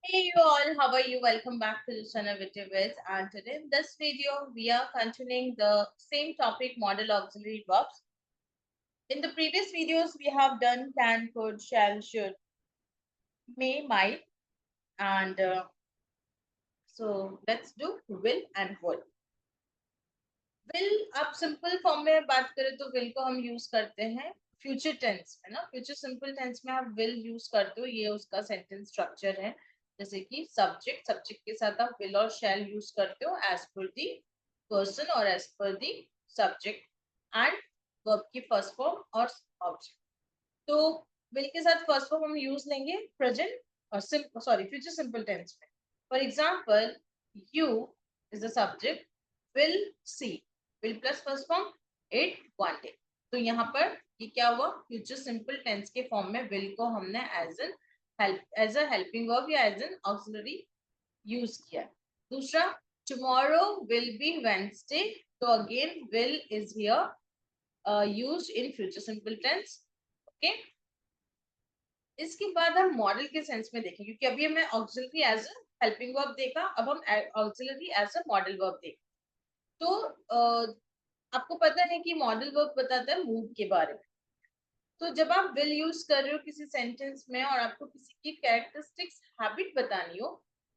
Hey you all, how are you? Welcome back to the channel with your Wiz. And today in this video, we are continuing the same topic, model auxiliary verbs. In the previous videos, we have done can, could, shall, should, may, might, and so let's do will and would. Will आप simple form में बात करें तो will को हम use करते हैं future tense में ना, फ्यूचर सिंपल टेंस में आप will यूज करते हो, ये उसका सेंटेंस स्ट्रक्चर है। जैसे कि सब्जेक्ट के साथ आप will और shall यूज करते हो एज पर दी पर्सन और as per the subject and verb की फर्स्ट फॉर्म और ऑब्जेक्ट। तो will के साथ फर्स्ट फॉर्म हम यूज लेंगे प्रेजेंट और फ्यूचर सिंपल टेंस में। For example, you is the subject, will see, will plus first form it one day. तो यहाँ पर ये क्या हुआ, फ्यूचर सिंपल टेंस के फॉर्म में will को हमने एज अ हेल्पिंग वर्ब या एज एन ऑक्सिलरी यूज किया। दूसरा, टुमारो विल बी वेडनेसडे, तो again will is here used in future simple tense. Okay, इसके बाद हम मॉडल के सेंस में देखें, क्योंकि अभी हमें auxiliary as a helping verb देखा, अब हम auxiliary as a modal verb देखें। तो आपको पता है कि मॉडल वर्ब बताता है मूड के बारे में। तो जब आप विल यूज कर रहे हो किसी सेंटेंस में और आपको किसी की कैरेक्टरिस्टिक्स हैबिट बतानी हो,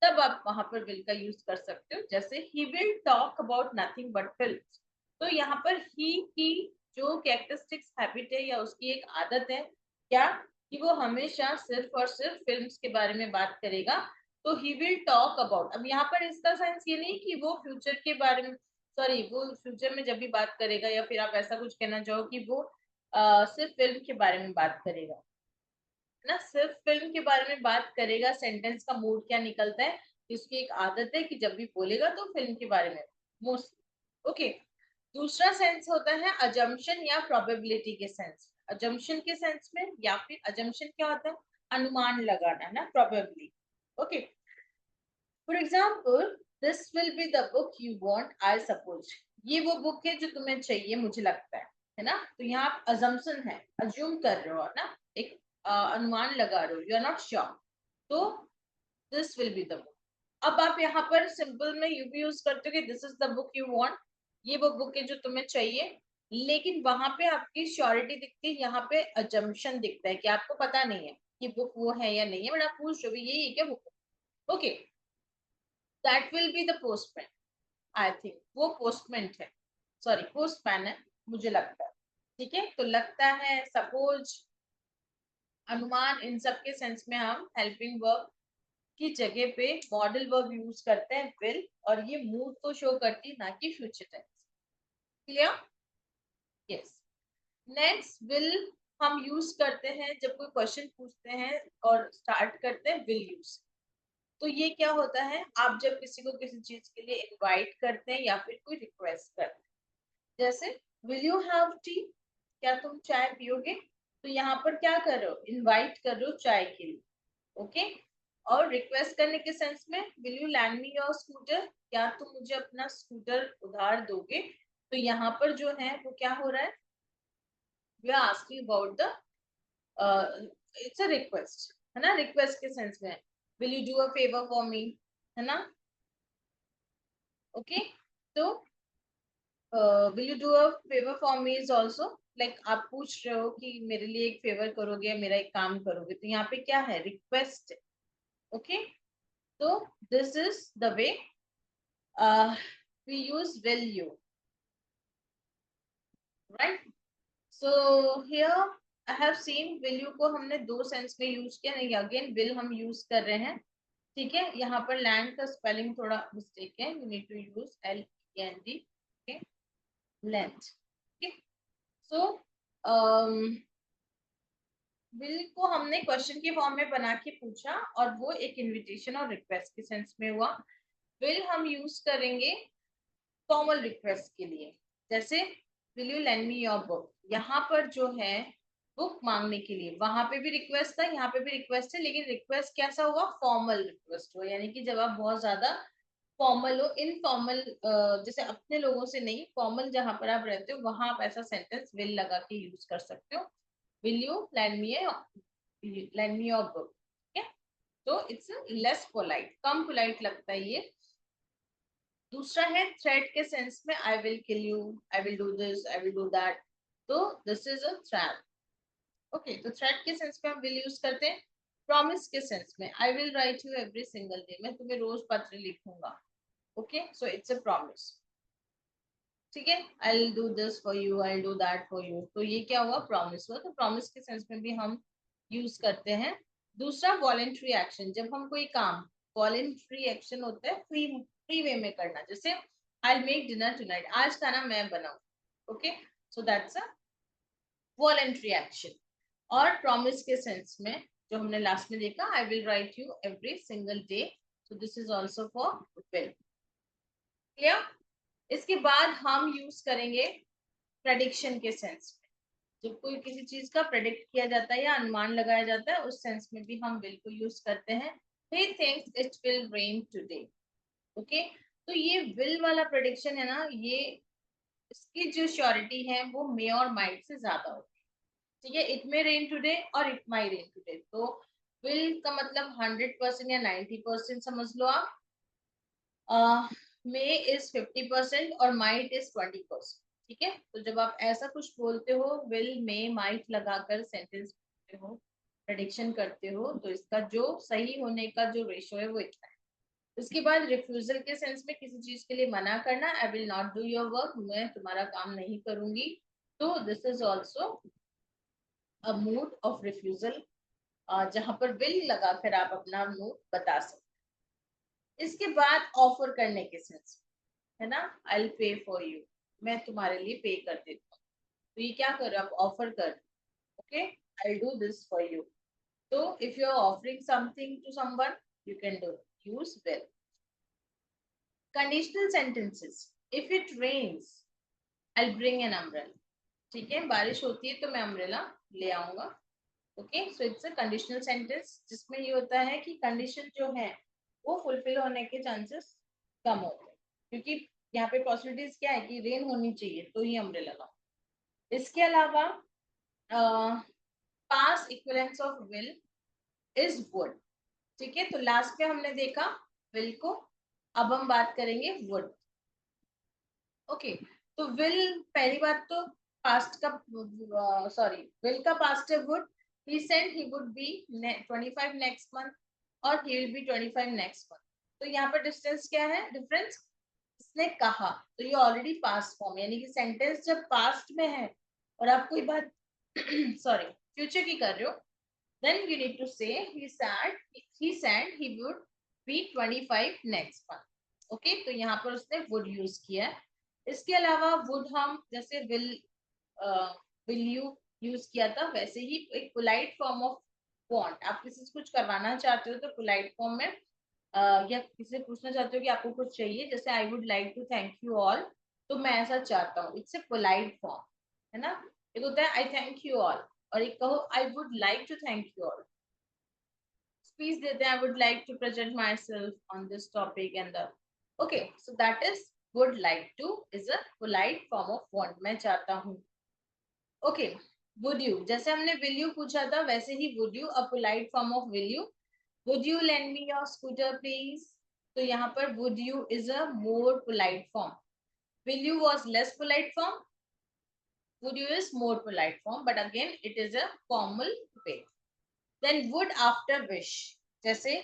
तब आप वहां पर विल का यूज कर सकते हो। जैसे he will talk about nothing but films, तो यहाँ पर ही की जो कैरेक्टरिस्टिक्स हैबिट है या उसकी एक आदत है क्या, कि वो हमेशा सिर्फ और सिर्फ फिल्म्स के बारे में बात करेगा। तो ही विल टॉक अबाउट, अब यहाँ पर इसका सेंस ये नहीं कि वो फ्यूचर के बारे में, सॉरी, वो फ्यूचर में जब भी बात करेगा, या फिर आप ऐसा कुछ कहना चाहो कि वो सिर्फ फिल्म के बारे में बात करेगा, है ना। सिर्फ फिल्म के बारे में बात करेगा, सेंटेंस का मूड क्या निकलता है, इसकी एक आदत है कि जब भी बोलेगा तो फिल्म के बारे में मोस्टली। ओके, दूसरा सेंस होता है अजम्पशन या प्रोबेबिलिटी के सेंस। अजम्पशन के सेंस में, या फिर अजम्पशन क्या होता है, अनुमान लगाना ना, probably. Okay, for example, this will be the book you want I suppose, ये वो बुक है जो तुम्हें चाहिए मुझे लगता है ना। तो यहाँ आप अजम्पशन है, अज्यूम कर रहे हो ना, एक अनुमान लगा रहे हो, यू आर नॉट श्योर। तो this will be the book. अब आप यहाँ पर सिंपल में यू भी यूज करते हो कि this is the book you want, ये वो बुक है जो तुम्हें चाहिए। लेकिन वहां पे आपकी श्योरिटी दिखती है, यहाँ पे अजम्पशन दिखता है कि आपको पता नहीं है कि बुक वो है या नहीं है, बट आप पूछ रहे हो यही है क्या book. Okay, that will be the postman, I think वो पोस्टमैन है, सॉरी पोस्टमैन है मुझे लगता है। ठीक है, तो लगता है, सपोज, अनुमान, इन सब के सेंस में हम हेल्पिंग वर्ब की जगह पे मॉडल वर्ब यूज करते हैं विल, और ये मूड को शो करती ना कि future tense. Clear? Yes. Next, will हम यूज करते हैं जब कोई क्वेश्चन पूछते हैं और स्टार्ट करते हैं विल यूज। तो ये क्या होता है, आप जब किसी को किसी चीज के लिए इनवाइट करते हैं या फिर कोई रिक्वेस्ट करते हैं, जैसे विल यू हैव टी, क्या तुम चाय पियोगे। तो यहाँ पर क्या कर रहे हो, इनवाइट कर रहे हो चाय के लिए। ओके, और रिक्वेस्ट करने के सेंस में, will you lend me your scooter, क्या तुम मुझे अपना स्कूटर उधार दोगे। तो यहाँ पर जो है वो क्या हो रहा है, we are asking about the, it's a request, है ना, रिक्वेस्ट के सेंस में। Will you do a favour for me, है ना। ओके, तो will you do a favour for me is also like आप पूछ रहे हो कि मेरे लिए एक फेवर करोगे या मेरा एक काम करोगे, तो यहाँ पे क्या है, रिक्वेस्ट। ओके, तो this is the way we use will you, right. So here I have seen will you को हमने दो सेंस में यूज किया, नहीं अगेन विल हम यूज कर रहे हैं। ठीक है, यहाँ पर लैंड का स्पेलिंग थोड़ा मिस्टेक है, you need to use LEND। Okay, length. Okay, so will को हमने क्वेश्चन के फॉर्म में बना के पूछा, और वो एक इनविटेशन और रिक्वेस्ट के सेंस में हुआ। विल हम यूज करेंगे फॉर्मल रिक्वेस्ट के लिए, जैसे will you lend me your book, यहाँ पर जो है बुक मांगने के लिए, वहां पे भी रिक्वेस्ट था, यहाँ पे भी रिक्वेस्ट है, लेकिन रिक्वेस्ट कैसा हुआ, फॉर्मल रिक्वेस्ट हुआ, यानी कि जब आप बहुत ज्यादा फॉर्मल हो, इनफॉर्मल, जैसे अपने लोगों से नहीं, फॉर्मल जहां पर आप रहते हो वहां आप ऐसा सेंटेंस विल लगा के यूज कर सकते हो। Will you lend me your book, ठीक है। तो इट्स लेस पोलाइट, कम पोलाइट लगता है ये। दूसरा है थ्रेट के सेंस में, I will kill you, I will do this, I will do that, तो this is a threat. Okay, तो थ्रेट के सेंस में हम विल यूज करते हैं। प्रॉमिस के सेंस में, I will write you every single day, मैं तुम्हें रोज पत्र लिखूंगा। Okay, so it's a promise. ठीक है, आई will do this for you, I will do that for you, तो ये क्या हुआ, प्रॉमिस हुआ। तो प्रॉमिस के सेंस में भी हम यूज करते हैं। दूसरा वॉलेंट्री एक्शन, जब हम कोई काम, वॉलेंट्री एक्शन होता है फ्री फ्री वे में करना, जैसे I will make dinner tonight, आज खाना मैं बनाऊं। Okay, so that's a voluntary action. और प्रॉमिस के सेंस में जो हमने लास्ट में देखा, I will write you every single day, so this is also for will. Clear? इसके बाद हम यूज करेंगे प्रेडिक्शन के सेंस में, जब कोई किसी चीज का प्रेडिक्ट किया जाता है या अनुमान लगाया जाता है, उस सेंस में भी हम विल को यूज करते हैं। he thinks it will rain today। Okay, तो ये विल वाला प्रेडिक्शन है ना, ये इसकी जो श्योरिटी है वो मे और माइट से ज्यादा होती है। ठीक है, इट मे रेन टुडे और इट माई रेन टुडे, तो विल का मतलब 100% या 90% समझ लो आप। मे इज 50% और माइट इज 20%। ठीक है, तो जब आप ऐसा कुछ बोलते हो, विल मे माइट लगाकर सेंटेंस बोलते हो, प्रेडिक्शन करते हो, तो इसका जो सही होने का जो रेशो है वो इतना है। उसके बाद रिफ्यूजल के सेंस में, किसी चीज के लिए मना करना, I will not do your work, मैं तुम्हारा काम नहीं करूंगी, तो this is also a mood off refusal, जहां पर विल लगाकर आप अपना मूड बता सकते। इसके बाद ऑफर करने के सेंस, है ना, I will pay for you, मैं तुम्हारे लिए पे कर देता हूँ, तो ये क्या कर रहे हो आप, ऑफर कर। Okay, I will do this for you, तो if you are offering something to someone, you can do use will. Conditional sentences, if it rains I will bring an umbrella. ठीक है, बारिश होती है तो मैं अम्ब्रेला ले आऊंगा। Okay, so it's a conditional sentence, जिसमें ये होता है कि कंडीशन जो है वो फुलफिल होने के चांसेस कम होते हैं, क्योंकि यहाँ पे पॉसिबिलिटीज क्या है कि रेन होनी चाहिए तो ही अम्ब्रेला लाओ। इसके अलावा past equivalence of will is would. ठीक है, तो लास्ट में हमने देखा विल को, अब हम बात करेंगे वुड। ओके, तो विल, पहली बात तो पास्ट का, सॉरी, विल का पास्ट है would. he said he would be 25 next month और he will be 25 next month, तो यहाँ पर डिस्टेंस क्या है, डिफरेंस, इसने कहा, तो ये ऑलरेडी पास्ट फॉर्म, यानी कि सेंटेंस जब पास्ट में है और आप कोई बात सॉरी फ्यूचर की कर रहे हो, then you need to say he said he would be 25 next month। Okay, तो यहाँ पर उसने would यूज किया है। इसके अलावा would हम जैसे will you यूज किया था, वैसे ही एक पोलाइट फॉर्म ऑफ वांट, आप किसी से कुछ करवाना चाहते हो तो पोलाइट फॉर्म में या किसी से पूछना चाहते हो कि आपको कुछ चाहिए, जैसे I would like to thank you all, तो मैं ऐसा चाहता हूँ, इट्स ए पोलाइट फॉर्म, है ना। एक होता है आई थैंक यू ऑल, और एक कहो I would like to thank you all. Speech देते हैं, I would like to present myself on this topic and the, okay, so that is would like to is a polite form of want, मैं चाहता हूँ। Okay, would you, जैसे हमने will you पूछा था वैसे he would you, a polite form of will you. Would you lend me your scooter please, तो यहाँ पर would you is a more polite form, will you was less polite form, would you is more polite form, but again it is a formal way। then would after wish, जैसे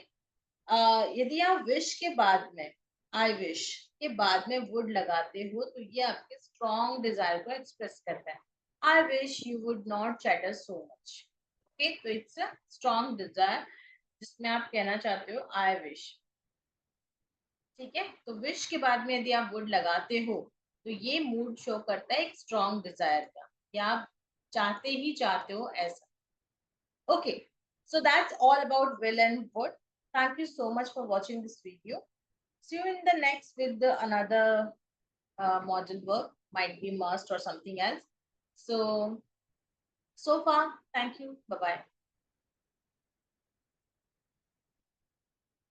यदि आप wish के बाद में I wish के बाद में would लगाते हो, तो ये आपके strong desire को express करता है। I wish you would not chatter so much। okay, तो it's a strong desire जिसमें आप कहना चाहते हो I wish। ठीक है, तो विश के बाद में यदि आप वुड लगाते हो, तो ये मूड शो करता है एक स्ट्रॉन्ग डिजायर का, या आप चाहते ही चाहते हो ऐसा। Okay, so that's all about will and would। thank you so much for watching this video। see you in the next with the another model work, might be must or something else। So far, thank you, bye bye।